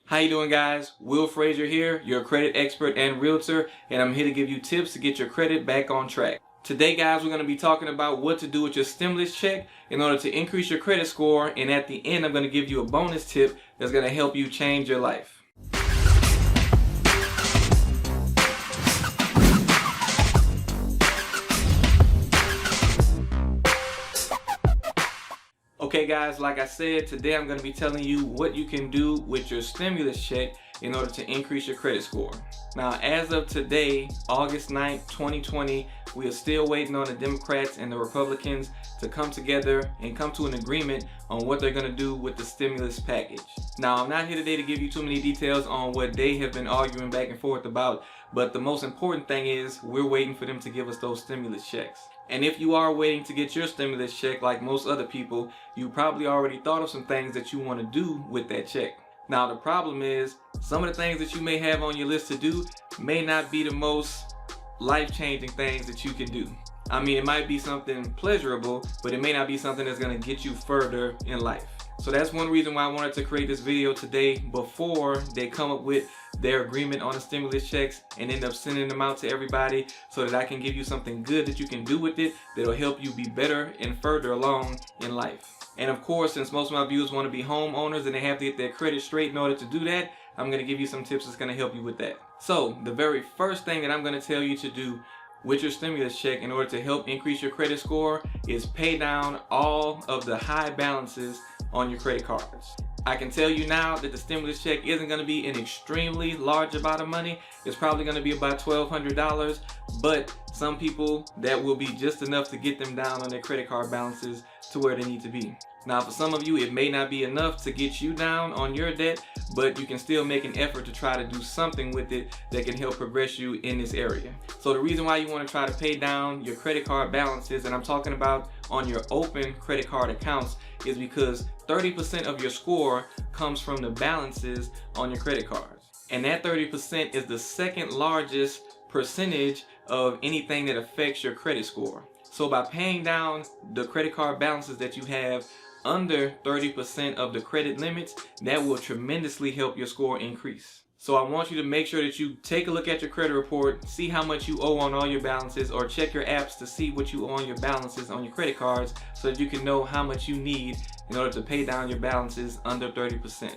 How you doing, guys? Will Frazier here, your credit expert and realtor, and I'm here to give you tips to get your credit back on track. Today, guys, we're going to be talking about what to do with your stimulus check in order to increase your credit score, and at the end, I'm going to give you a bonus tip that's going to help you change your life. Okay guys, like I said, today I'm going to be telling you what you can do with your stimulus check in order to increase your credit score. Now, as of today, August 9th, 2020, we are still waiting on the Democrats and the Republicans to come together and come to an agreement on what they're going to do with the stimulus package. Now, I'm not here today to give you too many details on what they have been arguing back and forth about, but the most important thing is we're waiting for them to give us those stimulus checks. And if you are waiting to get your stimulus check like most other people, you probably already thought of some things that you want to do with that check. Now, the problem is some of the things that you may have on your list to do may not be the most life-changing things that you can do. I mean, it might be something pleasurable, but it may not be something that's going to get you further in life. So that's one reason why I wanted to create this video today before they come up with their agreement on the stimulus checks and end up sending them out to everybody, so that I can give you something good that you can do with it that'll help you be better and further along in life. And of course, since most of my viewers want to be homeowners and they have to get their credit straight in order to do that, I'm going to give you some tips that's going to help you with that. So the very first thing that I'm going to tell you to do with your stimulus check in order to help increase your credit score is pay down all of the high balances on your credit cards. I can tell you now that the stimulus check isn't going to be an extremely large amount of money. It's probably going to be about $1,200, but some people, that will be just enough to get them down on their credit card balances to where they need to be. Now, for some of you, it may not be enough to get you down on your debt, but you can still make an effort to try to do something with it that can help progress you in this area. So the reason why you want to try to pay down your credit card balances, and I'm talking about on your open credit card accounts, is because 30% of your score comes from the balances on your credit cards. And that 30% is the second largest percentage of anything that affects your credit score. So by paying down the credit card balances that you have under 30% of the credit limits, that will tremendously help your score increase. So I want you to make sure that you take a look at your credit report, see how much you owe on all your balances, or check your apps to see what you owe on your balances on your credit cards, so that you can know how much you need in order to pay down your balances under 30%.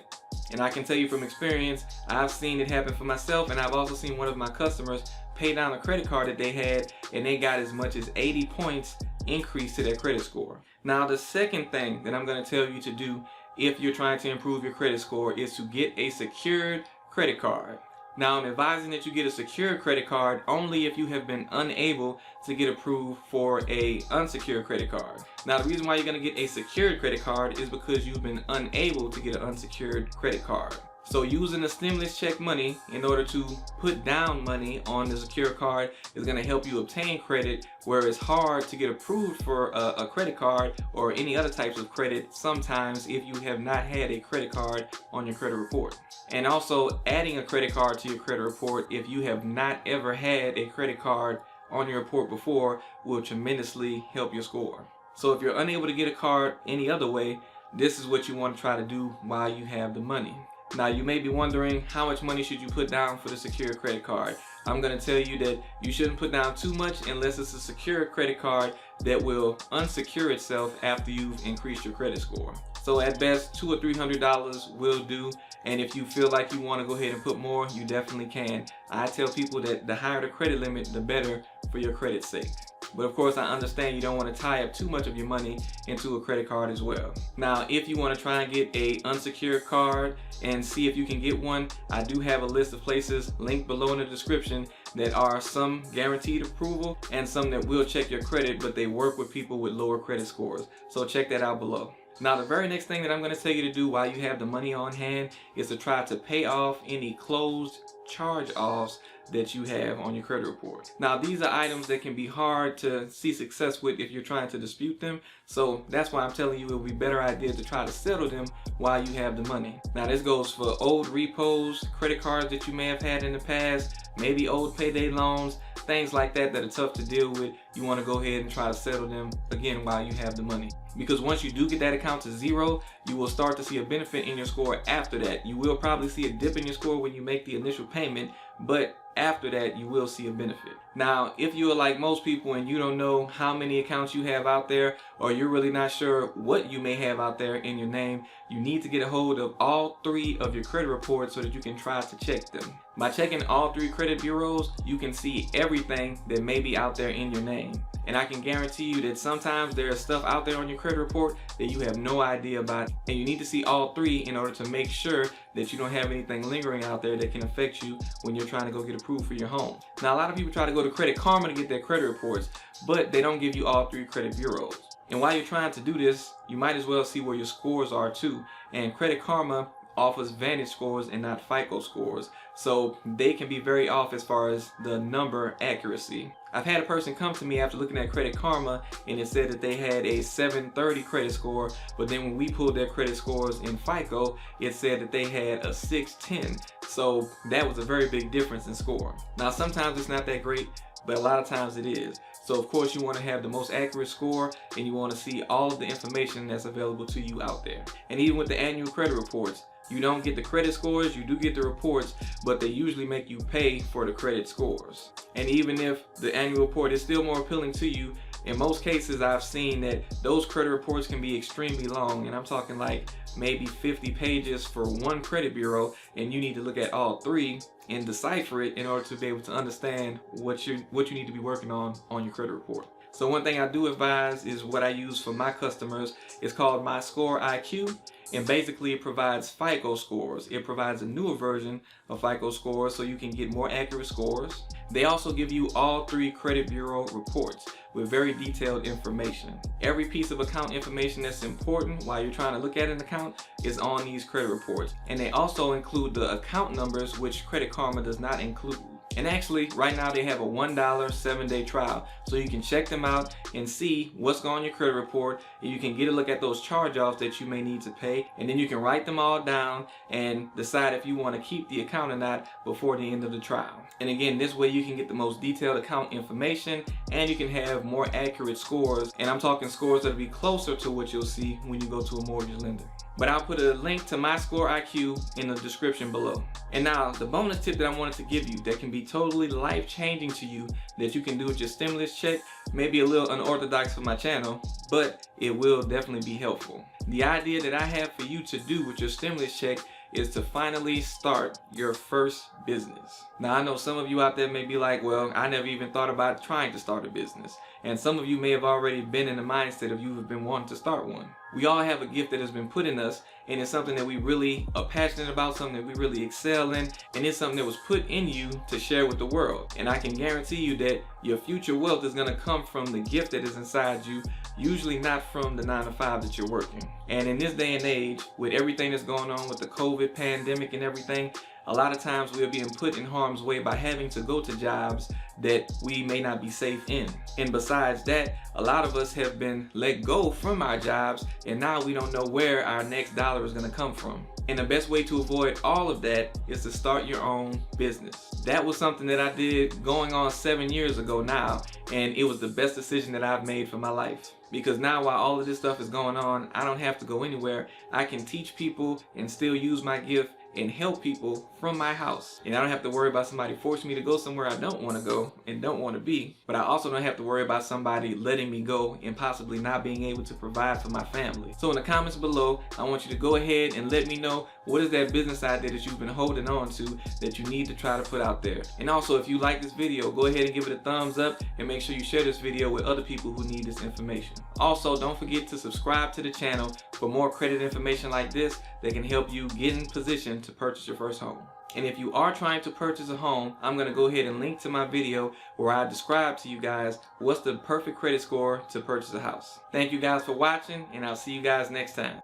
And I can tell you from experience, I've seen it happen for myself, and I've also seen one of my customers pay down a credit card that they had, and they got as much as 80 points increase to their credit score. Now, the second thing that I'm going to tell you to do if you're trying to improve your credit score is to get a secured credit card. Now, I'm advising that you get a secured credit card only if you have been unable to get approved for a unsecured credit card. Now, the reason why you're going to get a secured credit card is because you've been unable to get an unsecured credit card. So using the stimulus check money in order to put down money on the secure card is going to help you obtain credit where it's hard to get approved for a credit card or any other types of credit sometimes if you have not had a credit card on your credit report. And also adding a credit card to your credit report if you have not ever had a credit card on your report before will tremendously help your score. So if you're unable to get a card any other way, this is what you want to try to do while you have the money. Now, you may be wondering, how much money should you put down for the secure credit card? I'm going to tell you that you shouldn't put down too much unless it's a secure credit card that will unsecure itself after you've increased your credit score. So at best, $200 or $300 will do. And if you feel like you want to go ahead and put more, you definitely can. I tell people that the higher the credit limit, the better for your credit's sake. But of course, I understand you don't want to tie up too much of your money into a credit card as well. Now, if you want to try and get a unsecured card and see if you can get one, I do have a list of places linked below in the description that are some guaranteed approval and some that will check your credit, but they work with people with lower credit scores. So check that out below. Now, the very next thing that I'm going to tell you to do while you have the money on hand is to try to pay off any closed charge-offs that you have on your credit report. Now, these are items that can be hard to see success with if you're trying to dispute them. So that's why I'm telling you it would be a better idea to try to settle them while you have the money. Now, this goes for old repos, credit cards that you may have had in the past, maybe old payday loans, things like that that are tough to deal with, you want to go ahead and try to settle them again while you have the money. Because once you do get that account to 0, you will start to see a benefit in your score after that. You will probably see a dip in your score when you make the initial payment, but after that you will see a benefit. Now, if you are like most people and you don't know how many accounts you have out there, or you're really not sure what you may have out there in your name, you need to get a hold of all 3 of your credit reports so that you can try to check them. By checking all 3 credit bureaus, you can see everything that may be out there in your name. And I can guarantee you that sometimes there is stuff out there on your credit report that you have no idea about. And you need to see all 3 in order to make sure that you don't have anything lingering out there that can affect you when you're trying to go get approved for your home. Now, a lot of people try to go to Credit Karma to get their credit reports, but they don't give you all 3 credit bureaus. And while you're trying to do this, you might as well see where your scores are too. And Credit Karma offers Vantage scores and not FICO scores, so they can be very off as far as the number accuracy. I've had a person come to me after looking at Credit Karma and it said that they had a 730 credit score, but then when we pulled their credit scores in FICO, it said that they had a 610. So that was a very big difference in score. Now, sometimes it's not that great, but a lot of times it is. So of course you want to have the most accurate score, and you want to see all of the information that's available to you out there. And even with the annual credit reports, you don't get the credit scores, you do get the reports, but they usually make you pay for the credit scores. And even if the annual report is still more appealing to you, in most cases I've seen that those credit reports can be extremely long, and I'm talking like maybe 50 pages for one credit bureau, and you need to look at all 3 and decipher it in order to be able to understand what you need to be working on your credit report. So one thing I do advise is what I use for my customers. It's called My Score IQ, and basically it provides FICO scores. It provides a newer version of FICO scores so you can get more accurate scores. They also give you all 3 credit bureau reports with very detailed information. Every piece of account information that's important while you're trying to look at an account is on these credit reports. And they also include the account numbers, which Credit Karma does not include. And actually, right now they have a $1 7-day trial, so you can check them out and see what's going on your credit report, and you can get a look at those charge-offs that you may need to pay, and then you can write them all down and decide if you want to keep the account or not before the end of the trial. And again, this way you can get the most detailed account information, and you can have more accurate scores, and I'm talking scores that'll be closer to what you'll see when you go to a mortgage lender. But I'll put a link to My Score IQ in the description below. And now, the bonus tip that I wanted to give you that can be totally life-changing to you, that you can do with your stimulus check, may be a little unorthodox for my channel, but it will definitely be helpful. The idea that I have for you to do with your stimulus check is to finally start your first business. Now, I know some of you out there may be like, well, I never even thought about trying to start a business. And some of you may have already been in the mindset of you have been wanting to start one. We all have a gift that has been put in us, and it's something that we really are passionate about, something that we really excel in, and it's something that was put in you to share with the world. And I can guarantee you that your future wealth is going to come from the gift that is inside you, usually not from the 9-to-5 that you're working. And in this day and age, with everything that's going on with the COVID pandemic and everything, a lot of times we're being put in harm's way by having to go to jobs that we may not be safe in. And besides that, a lot of us have been let go from our jobs, and now we don't know where our next dollar is going to come from. And the best way to avoid all of that is to start your own business. That was something that I did going on 7 years ago now, and it was the best decision that I've made for my life. Because now, while all of this stuff is going on, I don't have to go anywhere. I can teach people and still use my gift and help people from my house. And I don't have to worry about somebody forcing me to go somewhere I don't want to go and don't want to be. But I also don't have to worry about somebody letting me go and possibly not being able to provide for my family. So in the comments below, I want you to go ahead and let me know, what is that business idea that you've been holding on to that you need to try to put out there? And also, if you like this video, go ahead and give it a thumbs up, and make sure you share this video with other people who need this information. Also, don't forget to subscribe to the channel for more credit information like this that can help you get in position to purchase your first home. And if you are trying to purchase a home, I'm going to go ahead and link to my video where I describe to you guys what's the perfect credit score to purchase a house. Thank you guys for watching, and I'll see you guys next time.